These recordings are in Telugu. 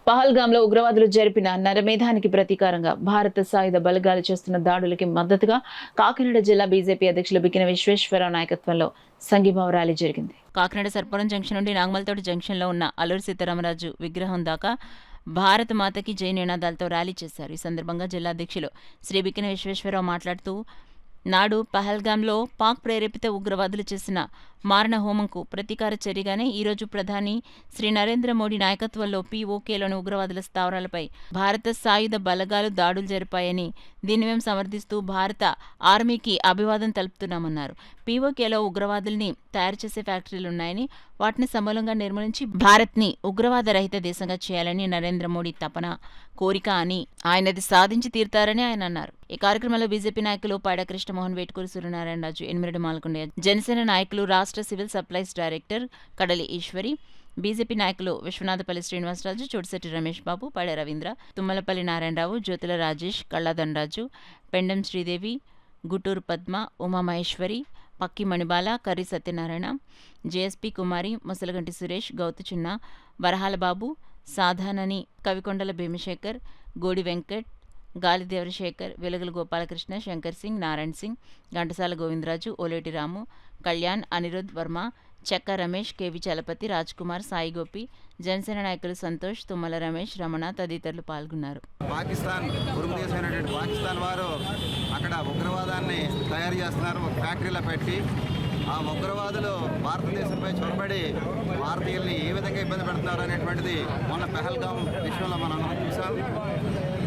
పహల్గాంలో ఉగ్రవాదులు జరిపిన నరమేధానికి ప్రతీకారంగా భారత సాయుధ బలగాలు చేస్తున్న దాడులకి మద్దతుగా కాకినాడ జిల్లా బీజేపీ అధ్యక్షులు బిక్కిన విశ్వేశ్వరరావు నాయకత్వంలో సంఘీభావ ర్యాలీ జరిగింది. కాకినాడ సర్పవరం జంక్షన్ నుండి నాగమల్తోటి జంక్షన్లో ఉన్న అల్లూరి సీతారామరాజు విగ్రహం దాకా భారత మాతకి జై నినాదాలతో ర్యాలీ చేశారు. ఈ సందర్భంగా జిల్లా అధ్యక్షులు శ్రీ బిక్కిన విశ్వేశ్వరరావు మాట్లాడుతూ, నాడు పహల్గాంలో పాక్ ప్రేరేపిత ఉగ్రవాదులు చేసిన మారణ హోమంకు ప్రతీకార చర్యగానే ఈరోజు ప్రధాని శ్రీ నరేంద్ర మోడీ నాయకత్వంలో పీఓకేలోని ఉగ్రవాదుల స్థావరాలపై భారత సాయుధ బలగాలు దాడులు జరిపాయని, దీన్ని మేము సమర్థిస్తూ భారత ఆర్మీకి అభివాదం తెలుపుతున్నామన్నారు. పీఓకేలో ఉగ్రవాదుల్ని తయారు చేసే ఫ్యాక్టరీలున్నాయని, వాటిని సమూలంగా నిర్మూలించి భారత్ని ఉగ్రవాద రహిత దేశంగా చేయాలని నరేంద్ర మోడీ తపన, కోరిక అని ఆయనది సాధించి తీరుతారని ఆయన అన్నారు. ఈ కార్యక్రమంలో బీజేపీ నాయకులు పైడా కృష్ణమోహన్, వేటుకూరి సూర్యనారాయణరాజు, ఎనిమిరెడ్డి మాల్కొండయ్య, జనసేన నాయకులు రాష్ట్ర సివిల్ సప్లైస్ డైరెక్టర్ కడలి ఈశ్వరి, బీజేపీ నాయకులు విశ్వనాథపల్లి శ్రీనివాసరాజు, చోటిశెట్టి రమేష్ బాబు, పైడ రవీంద్ర, తుమ్మలపల్లి నారాయణరావు, జ్యోతుల రాజేష్, కళ్ళాధనరాజు, పెండం శ్రీదేవి, గుటూరు పద్మ, ఉమామహేశ్వరి, పక్కి మణిబాల, కర్రి సత్యనారాయణ, జేఎస్పీ కుమారి, ముసలగంటి సురేష్, గౌతు చిన్న, వరహాల బాబు, సాధానని, కవికొండల భీమశేఖర్, గోడి వెంకట్, గాలిదేవరశేఖర్, వెలుగుల గోపాలకృష్ణ, శంకర్ సింగ్, నారాయణ సింగ్, ఘంటసాల గోవిందరాజు, ఓలేటి రాము, కళ్యాణ్, అనిరుద్ వర్మ, చెక్క రమేష్, కేవి చలపతి, రాజ్ కుమార్, సాయి గోపి, జనసేన నాయకులు సంతోష్, తుమ్మల రమేష్, రమణ తదితరులు పాల్గొన్నారు. పాకిస్తాన్ దేశమైనటువంటి పాకిస్తాన్ వారు అక్కడ ఉగ్రవాదాన్ని తయారు చేస్తున్నారు, ఒక ఫ్యాక్టరీలో పెట్టి. ఆ ఉగ్రవాదులు భారతదేశంపై చొరబడి భారతీయుల్ని ఏ విధంగా ఇబ్బంది పెడుతున్నారు అనేటువంటిది మొన్న పహల్గాం విషయంలో మనం చూసాం.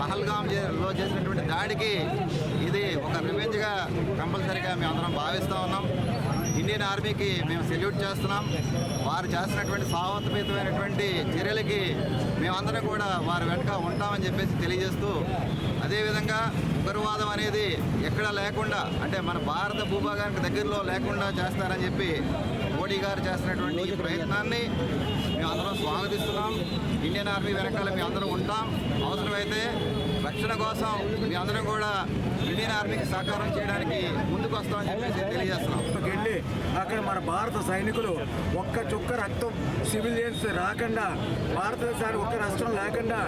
పహల్గాంలో చేసినటువంటి దాడికి ఇది ఒక రివెంజ్గా కంపల్సరీగా మేము అందరం భావిస్తూ ఉన్నాం. ఇండియన్ ఆర్మీకి మేము సెల్యూట్ చేస్తున్నాం. వారు చేస్తున్నటువంటి సాహసోపేతమైనటువంటి చర్యలకి మేమందరం కూడా వారి వెనుక ఉంటామని చెప్పేసి తెలియజేస్తూ, అదేవిధంగా ఉగ్రవాదం అనేది ఎక్కడా లేకుండా, అంటే మన భారత భూభాగానికి దగ్గరలో లేకుండా చేస్తారని చెప్పి మోడీ గారు చేస్తున్నటువంటి ఈ ప్రయత్నాన్ని మేమందరం స్వాగతిస్తున్నాం. ఇండియన్ ఆర్మీ వెనకాల మేము అందరం ఉంటాం. అవసరమైతే రక్షణ కోసం మీ అందరం కూడా ఇండియన్ ఆర్మీకి సహకారం చేయడానికి ముందుకు వస్తామని చెప్పేసి తెలియజేస్తున్నాం. వెళ్ళి అక్కడ మన భారత సైనికులు ఒక్క చుక్క రక్తం సివిలియన్స్ రాకుండా, భారతదేశానికి ఒక్క నష్టం లేకుండా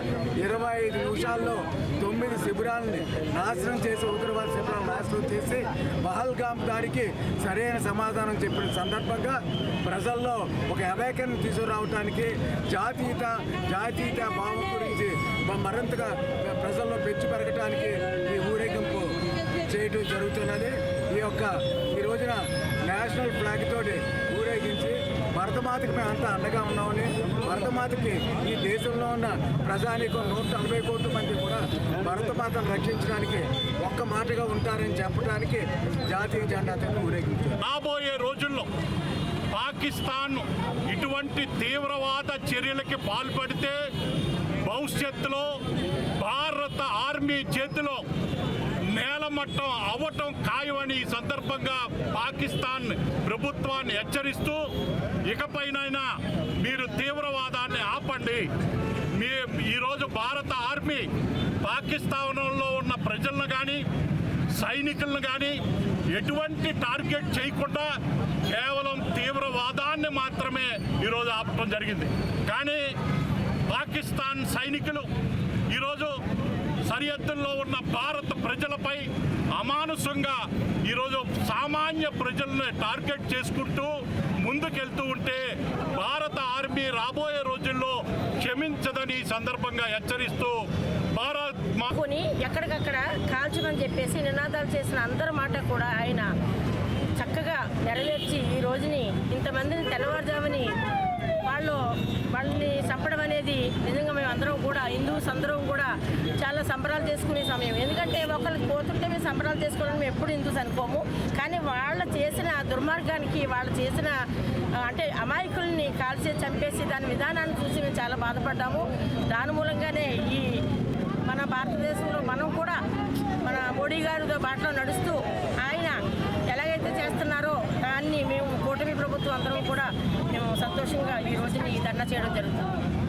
25 నిమిషాల్లో 9 శిబిరాలని నాశనం చేసి, ఉగ్రవాద శిబిరాలను నాశనం చేసి పహల్గాం దాడికి సరైన సమాధానం చెప్పిన సందర్భంగా ప్రజల్లో ఒక అవేకరణ తీసుకురావడానికి, జాతీయత భావం గురించి మరింతగా ప్రజల్లో పెంచి పెరగడానికి ఈ ఊరేగింపు చేయడం జరుగుతున్నది. ఈ రోజున నేషనల్ ఫ్లాగ్ తోటి ఊరేగించి భరతమాతకి మేము అంతా అండగా ఉన్నామని, భరతమాతకి ఈ దేశంలో ఉన్న ప్రజానీకం 140 కోట్ల మంది కూడా భరతమాతను రక్షించడానికి ఒక్క మాటగా ఉంటారని చెప్పడానికి జాతీయ జెండాతో ఊరేగించారు. రాబోయే రోజుల్లో పాకిస్తాన్ ఇటువంటి తీవ్రవాద చర్యలకి పాల్పడితే భవిష్యత్తులో భారత ఆర్మీ చేతిలో నేలమట్టం అవ్వటం ఖాయమని ఈ సందర్భంగా పాకిస్తాన్ ప్రభుత్వాన్ని హెచ్చరిస్తూ, ఇకపైనైనా మీరు తీవ్రవాదాన్ని ఆపండి. ఈరోజు భారత ఆర్మీ పాకిస్తాన్లో ఉన్న ప్రజలను కానీ సైనికులను కానీ ఎటువంటి టార్గెట్ చేయకుండా కేవలం తీవ్రవాదాన్ని మాత్రమే ఈరోజు ఆపటం జరిగింది. కానీ పాకిస్తాన్ సైనికులు ఈరోజు సరిహద్దుల్లో ఉన్న భారత ప్రజలపై అమానుషంగా ఈరోజు సామాన్య ప్రజలను టార్గెట్ చేసుకుంటూ ముందుకెళ్తూ ఉంటే భారత ఆర్మీ రాబోయే రోజుల్లో క్షమించదని సందర్భంగా హెచ్చరిస్తూ మాకుని ఎక్కడికక్కడ కాల్చమని చెప్పేసి నినాదాలు చేసిన అందరి మాట కూడా ఆయన చక్కగా నెరవేర్చి ఈ రోజుని ఇంతమందిని తెల్లవారుజామని వాళ్ళని చంపడం అనేది నిజంగా మేము అందరం కూడా, హిందూస్ అందరం కూడా చాలా సంబరాలు చేసుకునే సమయం. ఎందుకంటే ఒకరికి పోతుంటే మేము సంబరాలు చేసుకోవాలని మేము ఎప్పుడు హిందూస్ అనుకోము. కానీ వాళ్ళు చేసిన దుర్మార్గానికి, వాళ్ళు చేసిన అంటే అమాయకుల్ని కాల్చి చంపేసి దాని విధానాన్ని చూసి మేము చాలా బాధపడ్డాము. దాని మూలంగానే ఈ మన భారతదేశంలో మనం కూడా మన మోడీ గారితో బాటలో నడుస్తూ ఆయన ఎలాగైతే చేస్తున్నారో దాన్ని మేము కూటమి ప్రభుత్వం అందరం కూడా మేము సంతోషంగా ఈ రోజుని ధర్నా చేయడం జరుగుతుంది.